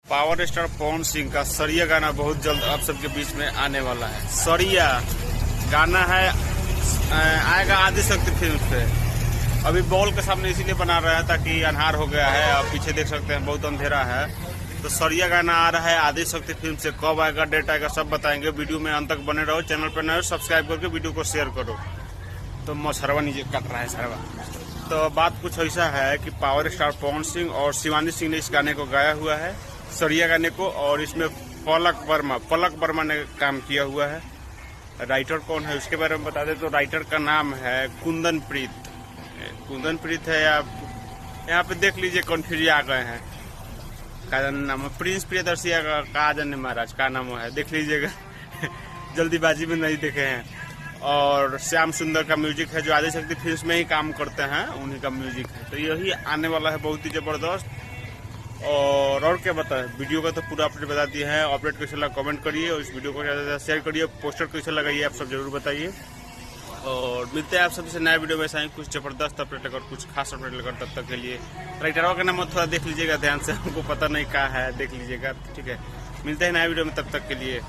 Power star Pawan Singh का सरिया गाना बहुत जल्द आप सबके बीच में आने वाला है। सरिया गाना है, आएगा आदिशक्ति फिल्म पे। अभी बॉल के सामने इसीलिए बना रहा है ताकि अंधार हो गया है, आप पीछे देख सकते हैं बहुत अंधेरा है। तो सरिया गाना आ रहा है आदिशक्ति फिल्म से, कब आएगा, डेट आएगा, सब बताएंगे। वीडियो में अंत तक बने रहो, चैनल पर नए हो सब्सक्राइब करके वीडियो को शेयर करो। तो मछरवा नीचे कट रहा है सरवा। तो बात कुछ ऐसा है कि पावर स्टार पवन सिंह और शिवानी सिंह ने इस गाने को गाया हुआ है, सरिया गाने को, और इसमें पलक वर्मा ने काम किया हुआ है। राइटर कौन है उसके बारे में बता दें तो राइटर का नाम है कुंदन प्रीत है। आप यहाँ पे देख लीजिए, कन्फ्यूज आ गए हैं, का नाम है प्रिंस प्रियदर्शी का जाने महाराज का नाम है, देख लीजिएगा जल्दीबाजी में नहीं देखे हैं। और श्याम सुंदर का म्यूजिक है, जो आदिशक्ति फिल्म में ही काम करते हैं, उन्हीं का म्यूजिक है। तो यही आने वाला है बहुत ही जबरदस्त। और क्या बताएं, वीडियो का तो पूरा अपडेट बता दिए हैं। अपडेट कैसे लगा कमेंट करिए, और इस वीडियो को ज़्यादा से ज़्यादा शेयर करिए। पोस्टर कैसे लगाइए आप सब जरूर बताइए। और मिलते हैं आप सबसे नया वीडियो में, ऐसा ही कुछ जबरदस्त अपडेट लेकर, कुछ खास अपडेट लेकर। तब तक के लिए राइटरों का नाम थोड़ा देख लीजिएगा ध्यान से, हमको पता नहीं क्या है, देख लीजिएगा, ठीक है। मिलते हैं नया वीडियो में, तब तक के लिए।